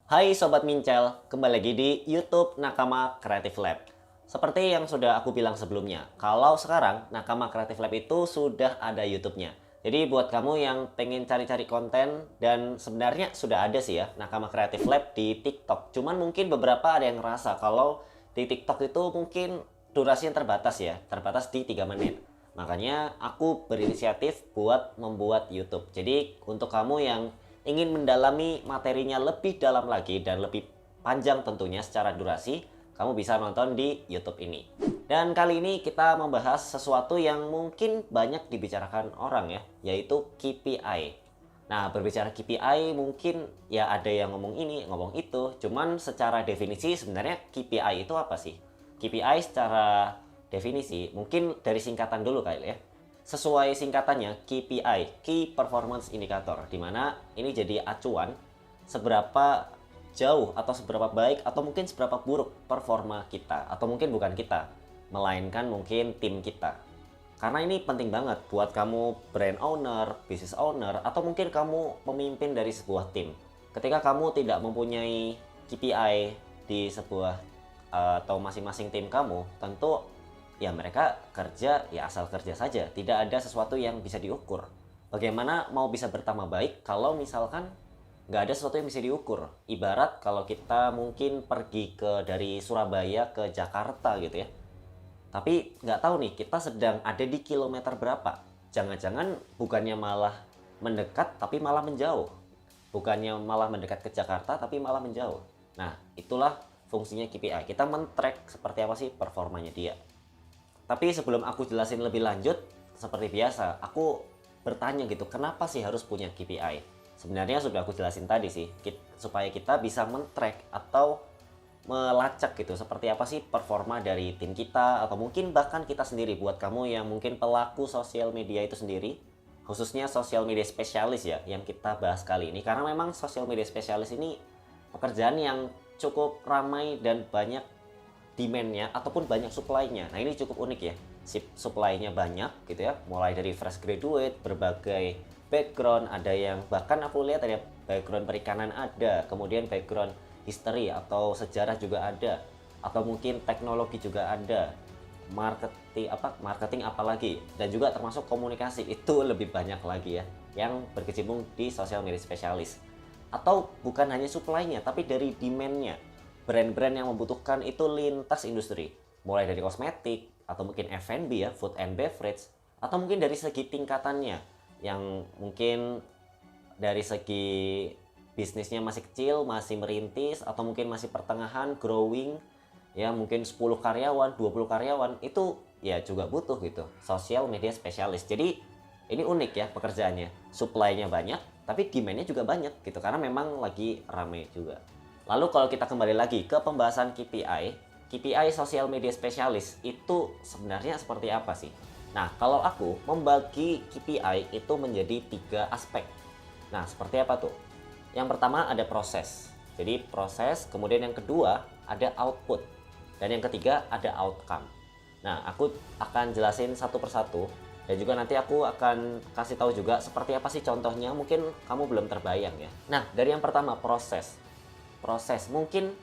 Hai Sobat Mincel, kembali lagi di YouTube Nakama Creative Lab. Seperti yang sudah aku bilang sebelumnya, kalau sekarang Nakama Creative Lab itu sudah ada YouTube-nya. Jadi buat kamu yang pengen cari-cari konten, dan sebenarnya sudah ada sih ya Nakama Creative Lab di TikTok. Cuman mungkin beberapa ada yang ngerasa kalau di TikTok itu mungkin durasinya terbatas ya, terbatas di 3 menit. Makanya aku berinisiatif buat membuat YouTube. Jadi untuk kamu yang ingin mendalami materinya lebih dalam lagi dan lebih panjang tentunya secara durasi, kamu bisa nonton di YouTube ini. Dan kali ini kita membahas sesuatu yang mungkin banyak dibicarakan orang ya, yaitu KPI. Nah, berbicara KPI mungkin ya ada yang ngomong ini, ngomong itu. Cuman secara definisi sebenarnya KPI itu apa sih? KPI secara definisi mungkin dari singkatan dulu kali ya. Sesuai singkatannya KPI, Key Performance Indicator, di mana ini jadi acuan seberapa jauh atau seberapa baik atau mungkin seberapa buruk performa kita, atau mungkin bukan kita, melainkan mungkin tim kita. Karena ini penting banget buat kamu brand owner, business owner, atau mungkin kamu pemimpin dari sebuah tim. Ketika kamu tidak mempunyai KPI di sebuah atau masing-masing tim kamu, tentu ya mereka kerja ya asal kerja saja, tidak ada sesuatu yang bisa diukur. Bagaimana mau bisa bertambah baik kalau misalkan nggak ada sesuatu yang bisa diukur? Ibarat kalau kita mungkin pergi dari Surabaya ke Jakarta gitu ya, tapi nggak tahu nih kita sedang ada di kilometer berapa. Jangan-jangan bukannya malah mendekat tapi malah menjauh. Bukannya malah mendekat ke Jakarta tapi malah menjauh. Nah, itulah fungsinya KPI. Kita men-track seperti apa sih performanya dia. Tapi sebelum aku jelasin lebih lanjut, seperti biasa, aku bertanya gitu, kenapa sih harus punya KPI? Sebenarnya sudah aku jelasin tadi sih, supaya kita bisa men-track atau melacak gitu, seperti apa sih performa dari tim kita, atau mungkin bahkan kita sendiri, buat kamu yang mungkin pelaku sosial media itu sendiri, khususnya sosial media spesialis ya, yang kita bahas kali ini. Karena memang sosial media spesialis ini pekerjaan yang cukup ramai dan banyak demand-nya ataupun banyak supply-nya. Nah, ini cukup unik ya. Supply-nya banyak gitu ya. Mulai dari fresh graduate, berbagai background, ada yang bahkan aku lihat ada background perikanan ada, kemudian background history atau sejarah juga ada, atau mungkin teknologi juga ada. Marketing apalagi, dan juga termasuk komunikasi itu lebih banyak lagi ya yang berkecimpung di sosial media spesialis. Atau bukan hanya supply-nya tapi dari demand-nya, brand-brand yang membutuhkan itu lintas industri, mulai dari kosmetik atau mungkin F&B ya, food and beverage, atau mungkin dari segi tingkatannya yang mungkin dari segi bisnisnya masih kecil, masih merintis, atau mungkin masih pertengahan, growing ya, mungkin 10 karyawan, 20 karyawan, itu ya juga butuh gitu sosial media spesialis. Jadi ini unik ya pekerjaannya, supply-nya banyak tapi demand-nya juga banyak gitu, karena memang lagi rame juga. Lalu kalau kita kembali lagi ke pembahasan KPI, KPI sosial media spesialis itu sebenarnya seperti apa sih? Nah, kalau aku membagi KPI itu menjadi 3 aspek. Nah, seperti apa tuh? Yang pertama ada proses. Jadi proses, kemudian yang kedua ada output, dan yang ketiga ada outcome. Nah, aku akan jelasin satu persatu, dan juga nanti aku akan kasih tahu juga seperti apa sih contohnya, mungkin kamu belum terbayang ya. Nah, dari yang pertama proses. Proses mungkin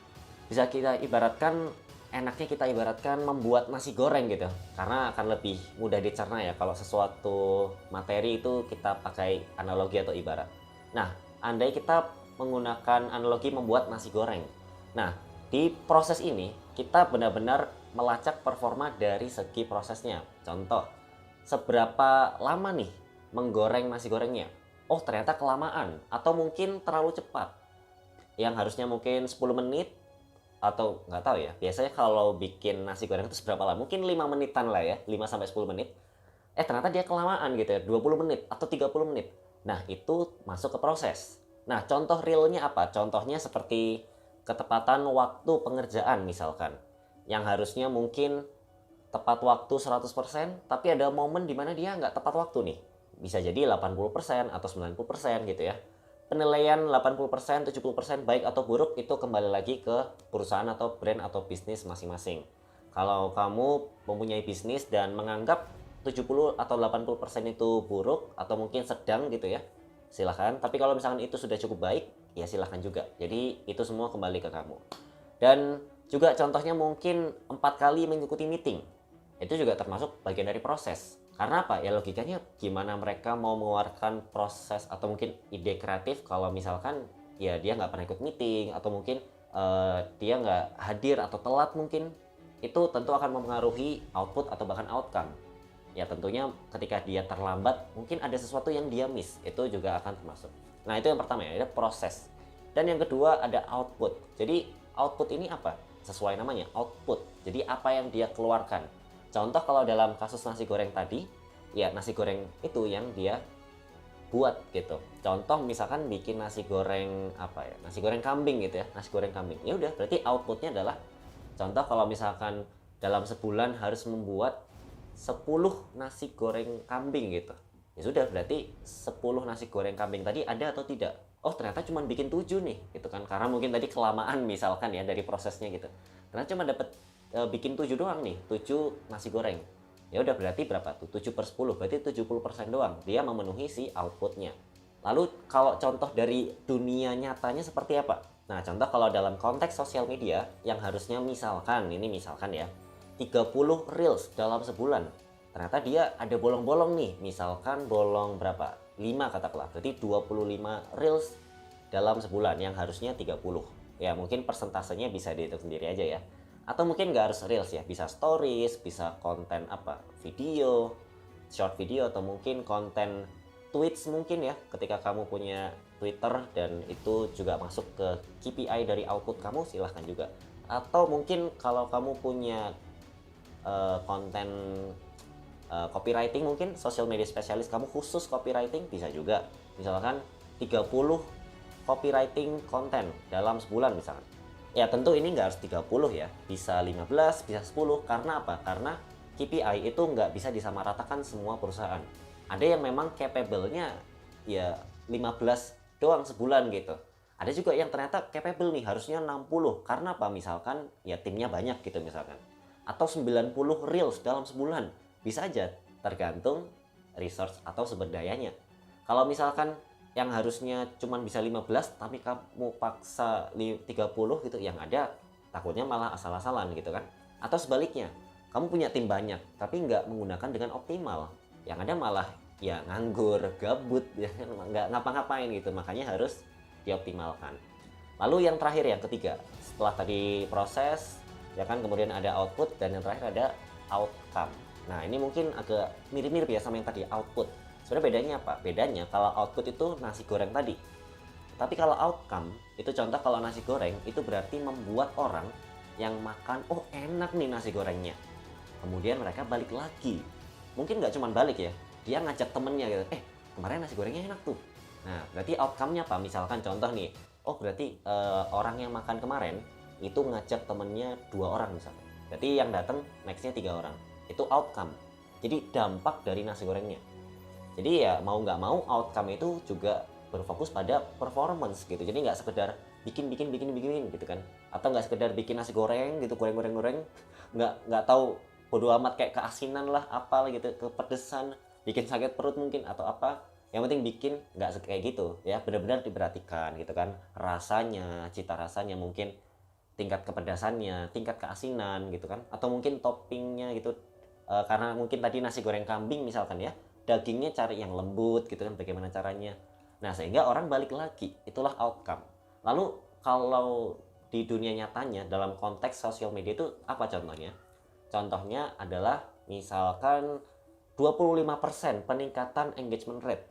bisa kita ibaratkan, enaknya kita ibaratkan membuat nasi goreng gitu, karena akan lebih mudah dicerna ya kalau sesuatu materi itu kita pakai analogi atau ibarat. Nah, andai kita menggunakan analogi membuat nasi goreng, nah di proses ini kita benar-benar melacak performa dari segi prosesnya. Contoh, seberapa lama nih menggoreng nasi gorengnya? Oh, ternyata kelamaan atau mungkin terlalu cepat, yang harusnya mungkin 10 menit, atau nggak tahu ya, biasanya kalau bikin nasi goreng itu seberapa lama, mungkin 5 menitan lah ya, 5 sampai 10 menit, ternyata dia kelamaan gitu ya, 20 menit atau 30 menit. Nah, itu masuk ke proses. Nah, contoh realnya apa? Contohnya seperti ketepatan waktu pengerjaan misalkan, yang harusnya mungkin tepat waktu 100%, tapi ada momen dimana dia nggak tepat waktu nih. Bisa jadi 80% atau 90% gitu ya. Penilaian 80%, 70% baik atau buruk itu kembali lagi ke perusahaan atau brand atau bisnis masing-masing. Kalau kamu mempunyai bisnis dan menganggap 70 atau 80% itu buruk atau mungkin sedang gitu ya, silahkan. Tapi kalau misalkan itu sudah cukup baik, ya silahkan juga. Jadi itu semua kembali ke kamu. Dan juga contohnya mungkin 4 kali mengikuti meeting, itu juga termasuk bagian dari proses. Karena apa? Ya logikanya gimana mereka mau mengeluarkan proses atau mungkin ide kreatif kalau misalkan ya dia nggak pernah ikut meeting, atau mungkin dia nggak hadir atau telat mungkin. Itu tentu akan mempengaruhi output atau bahkan outcome. Ya tentunya ketika dia terlambat mungkin ada sesuatu yang dia miss, itu juga akan termasuk. Nah itu yang pertama ya, ada proses. Dan yang kedua ada output. Jadi output ini apa? Sesuai namanya, output. Jadi apa yang dia keluarkan. Contoh kalau dalam kasus nasi goreng tadi, ya nasi goreng itu yang dia buat gitu. Contoh misalkan bikin nasi goreng apa ya? Nasi goreng kambing gitu ya, nasi goreng kambing. Ya udah, berarti outputnya adalah contoh kalau misalkan dalam sebulan harus membuat 10 nasi goreng kambing gitu. Ya sudah, berarti 10 nasi goreng kambing tadi ada atau tidak? Oh ternyata cuma bikin 7 nih gitu kan, karena mungkin tadi kelamaan misalkan ya dari prosesnya gitu. Karena cuma dapat bikin 7 doang nih, 7 nasi goreng. Ya udah, berarti berapa tuh? 7 per 10, berarti 70% doang dia memenuhi si outputnya. Lalu kalau contoh dari dunia nyatanya seperti apa? Nah contoh kalau dalam konteks sosial media yang harusnya misalkan, ini misalkan ya 30 reels dalam sebulan, ternyata dia ada bolong-bolong nih, misalkan bolong berapa? 5 katakanlah, berarti 25 reels dalam sebulan yang harusnya 30. Ya mungkin persentasenya bisa dihitung sendiri aja ya. Atau mungkin nggak harus reels ya, bisa stories, bisa konten apa, video, short video, atau mungkin konten tweets mungkin ya, ketika kamu punya Twitter dan itu juga masuk ke KPI dari output kamu, silahkan juga. Atau mungkin kalau kamu punya konten copywriting, mungkin social media spesialis kamu khusus copywriting, bisa juga. Misalkan 30 copywriting konten dalam sebulan misalkan. Ya tentu ini nggak harus 30 ya, bisa 15, bisa 10. Karena apa? Karena KPI itu nggak bisa disamaratakan semua perusahaan. Ada yang memang capable-nya ya 15 doang sebulan gitu. Ada juga yang ternyata capable nih harusnya 60. Karena apa? Misalkan ya timnya banyak gitu misalkan. Atau 90 reels dalam sebulan. Bisa aja, tergantung resource atau sumber dayanya. Kalau misalkan yang harusnya cuma bisa 15 tapi kamu paksa 30 gitu, yang ada takutnya malah asal-asalan gitu kan. Atau sebaliknya, kamu punya tim banyak tapi nggak menggunakan dengan optimal, yang ada malah ya nganggur, gabut ya, nggak ngapa-ngapain gitu. Makanya harus dioptimalkan. Lalu yang terakhir, yang ketiga, setelah tadi proses ya kan, kemudian ada output, dan yang terakhir ada outcome. Nah ini mungkin agak mirip-mirip ya sama yang tadi, output. Sebenarnya bedanya apa? Bedanya kalau output itu nasi goreng tadi. Tapi kalau outcome, itu contoh kalau nasi goreng, itu berarti membuat orang yang makan, oh enak nih nasi gorengnya. Kemudian mereka balik lagi. Mungkin nggak cuma balik ya, dia ngajak temennya gitu, kemarin nasi gorengnya enak tuh. Nah, berarti outcome-nya apa? Misalkan contoh nih, oh berarti orang yang makan kemarin, itu ngajak temennya 2 orang misalnya. Berarti yang datang next-nya 3 orang. Itu outcome. Jadi dampak dari nasi gorengnya. Jadi ya mau nggak mau outcome itu juga berfokus pada performance gitu. Jadi nggak sekedar bikin gitu kan, atau nggak sekedar bikin nasi goreng gitu, goreng nggak tahu, bodo amat kayak keasinan lah apa gitu, kepedesan, bikin sakit perut mungkin atau apa, yang penting bikin, nggak kayak gitu ya. Benar-benar diperhatikan gitu kan, rasanya, cita rasanya, mungkin tingkat kepedasannya, tingkat keasinan gitu kan, atau mungkin toppingnya gitu. Karena mungkin tadi nasi goreng kambing misalkan ya, dagingnya cari yang lembut gitu kan, bagaimana caranya. Nah sehingga orang balik lagi, itulah outcome. Lalu kalau di dunia nyatanya dalam konteks sosial media itu apa contohnya? Contohnya adalah misalkan 25% peningkatan engagement rate.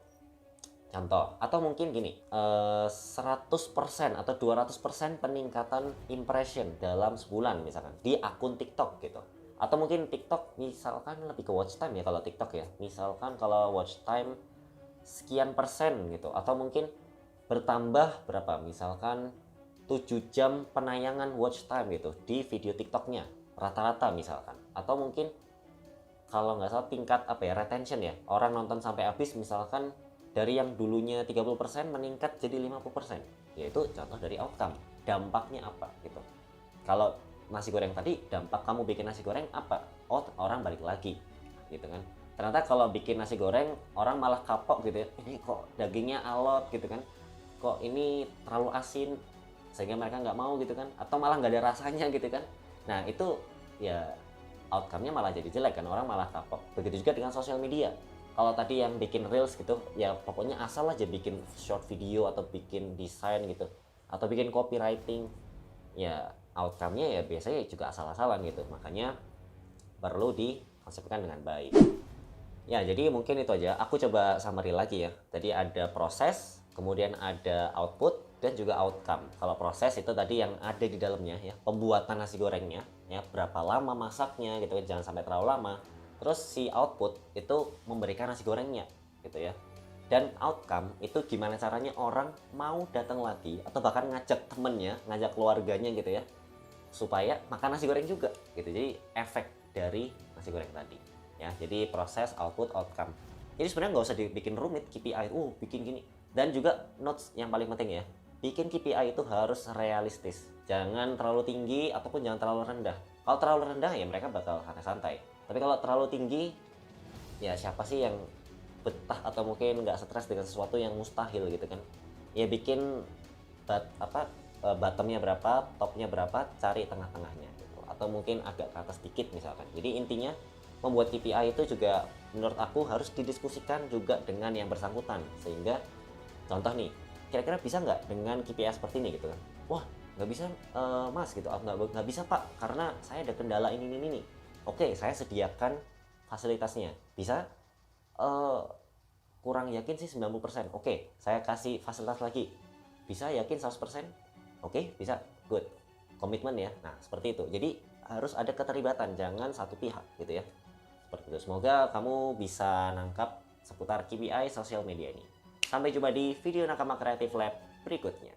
Contoh, atau mungkin gini, 100% atau 200% peningkatan impression dalam sebulan misalkan di akun TikTok gitu. Atau mungkin TikTok misalkan lebih ke watch time ya kalau TikTok ya. Misalkan kalau watch time sekian persen gitu. Atau mungkin bertambah berapa, misalkan 7 jam penayangan watch time gitu di video TikToknya rata-rata misalkan. Atau mungkin kalau nggak salah tingkat apa ya, retention ya, orang nonton sampai habis misalkan dari yang dulunya 30% meningkat jadi 50%. Yaitu contoh dari outcome. Dampaknya apa gitu. Kalau nasi goreng tadi, dampak kamu bikin nasi goreng apa? Oh, orang balik lagi gitu kan. Ternyata kalau bikin nasi goreng orang malah kapok gitu ya, ini kok dagingnya alot gitu kan, kok ini terlalu asin sehingga mereka nggak mau gitu kan, atau malah nggak ada rasanya gitu kan. Nah itu ya outcome-nya malah jadi jelek kan, orang malah kapok. Begitu juga dengan sosial media. Kalau tadi yang bikin reels gitu, ya pokoknya asal aja bikin short video atau bikin desain gitu, atau bikin copywriting, ya outcome-nya ya biasanya juga asal-asalan gitu. Makanya perlu dikonsepkan dengan baik. Ya, jadi mungkin itu aja. Aku coba summary lagi ya. Tadi ada proses, kemudian ada output, dan juga outcome. Kalau proses itu tadi yang ada di dalamnya ya, pembuatan nasi gorengnya, ya berapa lama masaknya gitu, jangan sampai terlalu lama. Terus si output itu memberikan nasi gorengnya gitu ya. Dan outcome itu gimana caranya orang mau datang lagi atau bahkan ngajak temennya, ngajak keluarganya gitu ya, supaya makan nasi goreng juga gitu. Jadi efek dari nasi goreng tadi ya. Jadi proses, output, outcome. Jadi sebenarnya nggak usah dibikin rumit KPI, bikin gini. Dan juga notes yang paling penting ya, bikin KPI itu harus realistis. Jangan terlalu tinggi ataupun jangan terlalu rendah. Kalau terlalu rendah ya mereka bakal santai-santai. Tapi kalau terlalu tinggi, ya siapa sih yang betah atau mungkin nggak stres dengan sesuatu yang mustahil gitu kan. Ya bikin bottomnya berapa, topnya berapa, cari tengah-tengahnya gitu. Atau mungkin agak ke atas dikit misalkan. Jadi intinya membuat KPI itu juga menurut aku harus didiskusikan juga dengan yang bersangkutan. Sehingga contoh nih, kira-kira bisa nggak dengan KPI seperti ini gitu kan. Wah nggak bisa mas gitu, nggak bisa pak karena saya ada kendala ini. Oke, saya sediakan fasilitasnya. Bisa? Kurang yakin sih 90%. Oke, saya kasih fasilitas lagi. Bisa yakin 100%? Oke, bisa. Good. Komitmen ya. Nah, seperti itu. Jadi harus ada keterlibatan, jangan satu pihak gitu ya. Seperti itu. Semoga kamu bisa nangkap seputar KPI sosial media ini. Sampai jumpa di video Nakama Creative Lab berikutnya.